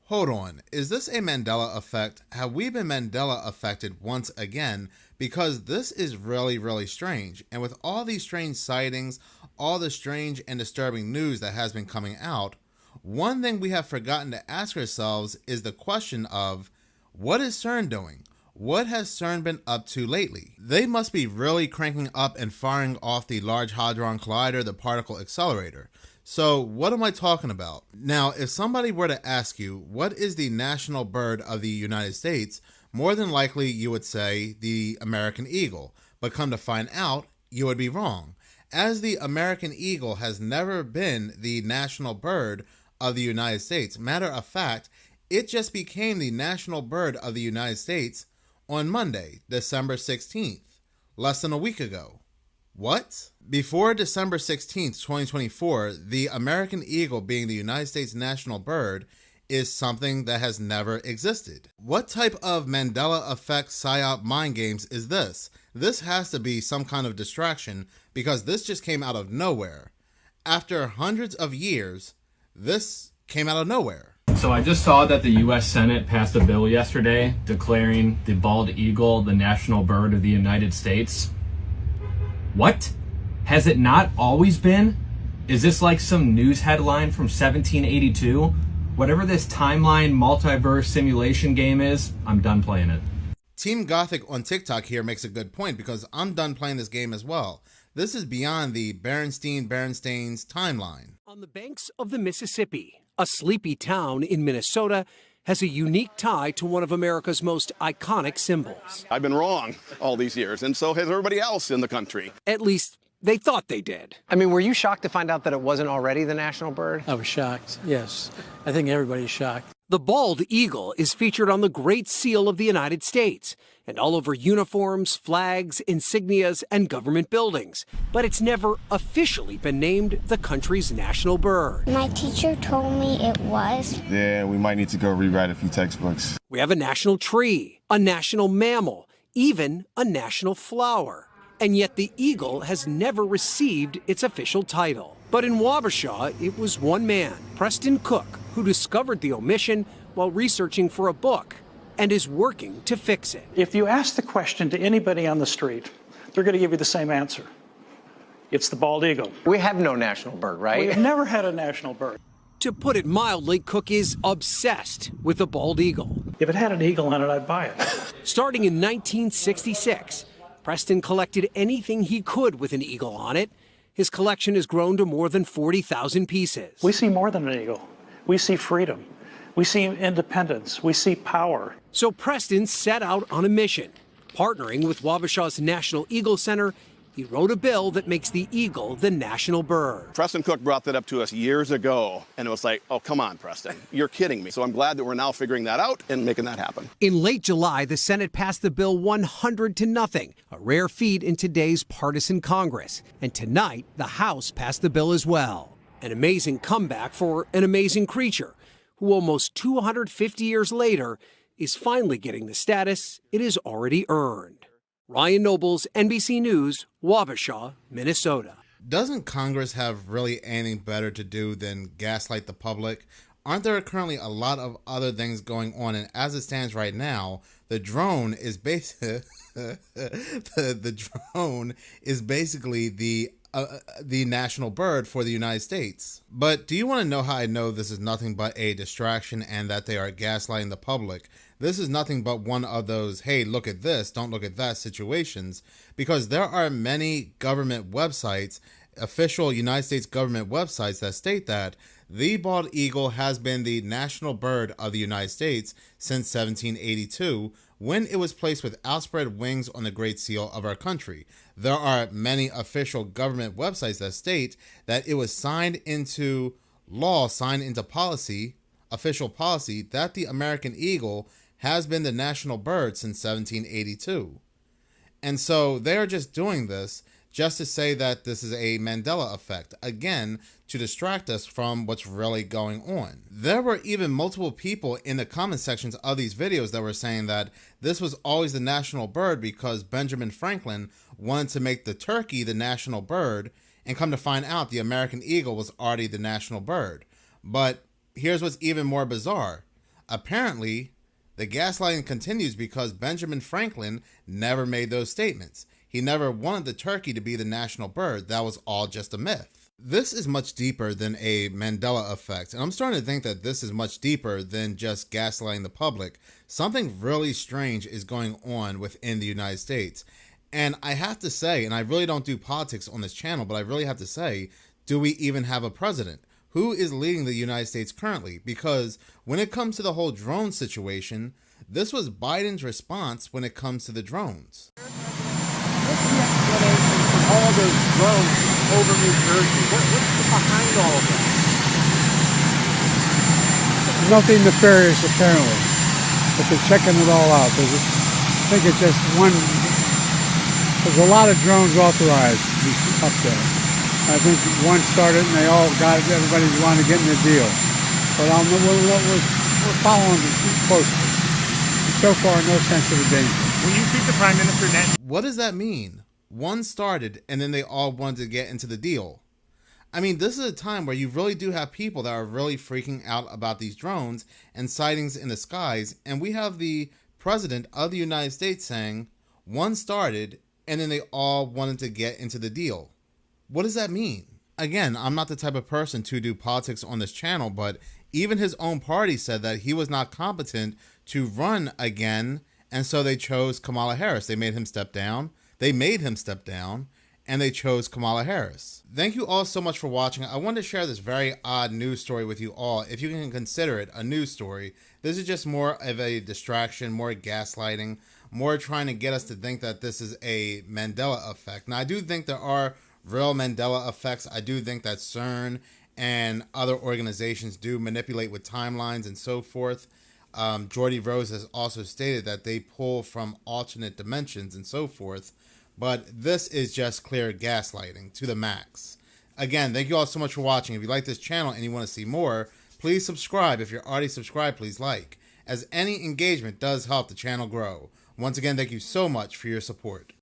Hold on, is this a Mandela effect? Have we been Mandela affected once again? Because this is really strange. And with all these strange sightings, all the strange and disturbing news that has been coming out, one thing we have forgotten to ask ourselves is the question of, what is Cern doing? What has Cern been up to lately? They must be really cranking up and firing off the Large Hadron Collider, the particle accelerator. So what am I talking about? Now, if somebody were to ask you, what is the national bird of the United States? More than likely you would say the American eagle. But come to find out, you would be wrong, as the American eagle has never been the national bird of the United States. Matter of fact, it just became the national bird of the United States on Monday, December 16th, less than a week ago. What? Before December 16th, 2024, the American eagle being the United States national bird is something that has never existed. What type of Mandela effect psyop mind games is this? This has to be some kind of distraction because this just came out of nowhere. After hundreds of years, this came out of nowhere. So I just saw that the U.S. Senate passed a bill yesterday declaring the bald eagle the national bird of the United States. What? Has it not always been? Is this like some news headline from 1782? Whatever this timeline multiverse simulation game is, I'm done playing it. Team Gothic on TikTok here makes a good point because I'm done playing this game as well. This is beyond the Berenstein's timeline. On the banks of the Mississippi, a sleepy town in Minnesota has a unique tie to one of America's most iconic symbols. I've been wrong all these years, and so has everybody else in the country. At least they thought they did. I mean, were you shocked to find out that it wasn't already the national bird? I was shocked, yes. I think everybody's shocked. The bald eagle is featured on the Great Seal of the United States and all over uniforms, flags, insignias, and government buildings. But it's never officially been named the country's national bird. My teacher told me it was. Yeah, we might need to go rewrite a few textbooks. We have a national tree, a national mammal, even a national flower. And yet the eagle has never received its official title. But in Wabasha, it was one man, Preston Cook, who discovered the omission while researching for a book and is working to fix it. If you ask the question to anybody on the street, they're going to give you the same answer. It's the bald eagle. We have no national bird, right? We have never had a national bird. To put it mildly, Cook is obsessed with the bald eagle. If it had an eagle on it, I'd buy it. Starting in 1966, Preston collected anything he could with an eagle on it. His collection has grown to more than 40,000 pieces. We see more than an eagle. We see freedom. We see independence. We see power. So Preston set out on a mission. Partnering with Wabasha's National Eagle Center, he wrote a bill that makes the eagle the national bird. Preston Cook brought that up to us years ago, and it was like, oh, come on, Preston. You're kidding me. So I'm glad that we're now figuring that out and making that happen. In late July, the Senate passed the bill 100-0, a rare feat in today's partisan Congress. And tonight, the House passed the bill as well. An amazing comeback for an amazing creature who almost 250 years later is finally getting the status it has already earned. Ryan Nobles, NBC News, Wabasha, Minnesota. Doesn't Congress have really anything better to do than gaslight the public? Aren't there currently a lot of other things going on? And as it stands right now, the drone is basically the drone is basically the national bird for the United States. But do you want to know how I know this is nothing but a distraction and that they are gaslighting the public? This is nothing but one of those, hey, look at this, don't look at that situations, because there are many government websites, official United States government websites that state that the bald eagle has been the national bird of the United States since 1782, when it was placed with outspread wings on the Great Seal of our country. There are many official government websites that state that it was signed into law, signed into policy, official policy, that the American eagle has been the national bird since 1782. And so they are just doing this just to say that this is a Mandela effect, again, to distract us from what's really going on. There were even multiple people in the comment sections of these videos that were saying that this was always the national bird because Benjamin Franklin wanted to make the turkey the national bird, and come to find out the American eagle was already the national bird. But here's what's even more bizarre. Apparently, the gaslighting continues because Benjamin Franklin never made those statements. He never wanted the turkey to be the national bird. That was all just a myth. This is much deeper than a Mandela effect, and I'm starting to think that this is much deeper than just gaslighting the public. Something really strange is going on within the United States. And I have to say, and I really don't do politics on this channel, but I really have to say, do we even have a president? Who is leading the United States currently? Because when it comes to the whole drone situation, this was Biden's response when it comes to the drones. What's the explanation for all those drones over New Jersey? What's behind all of that? Nothing nefarious, apparently, but they're checking it all out. I think it's just one. There's a lot of drones authorized up there. I think one started and they all got it. Everybody wanted to get in the deal. But we're following it closely. So far, no sense of danger. Will you keep the Prime Minister net? What does that mean? One started and then they all wanted to get into the deal. I mean, this is a time where you really do have people that are really freaking out about these drones and sightings in the skies. And we have the president of the United States saying, one started and then they all wanted to get into the deal. What does that mean? Again, I'm not the type of person to do politics on this channel, but even his own party said that he was not competent to run again, and so they chose Kamala Harris. They made him step down. And they chose Kamala Harris. Thank you all so much for watching. I wanted to share this very odd news story with you all. If you can consider it a news story, this is just more of a distraction, more gaslighting, more trying to get us to think that this is a Mandela effect. Now, I do think there are real Mandela effects. I do think that Cern and other organizations do manipulate with timelines and so forth. Jordy Rose has also stated that they pull from alternate dimensions and so forth. But this is just clear gaslighting to the max. Again, thank you all so much for watching. If you like this channel and you want to see more, please subscribe. If you're already subscribed, please like, as any engagement does help the channel grow. Once again, thank you so much for your support.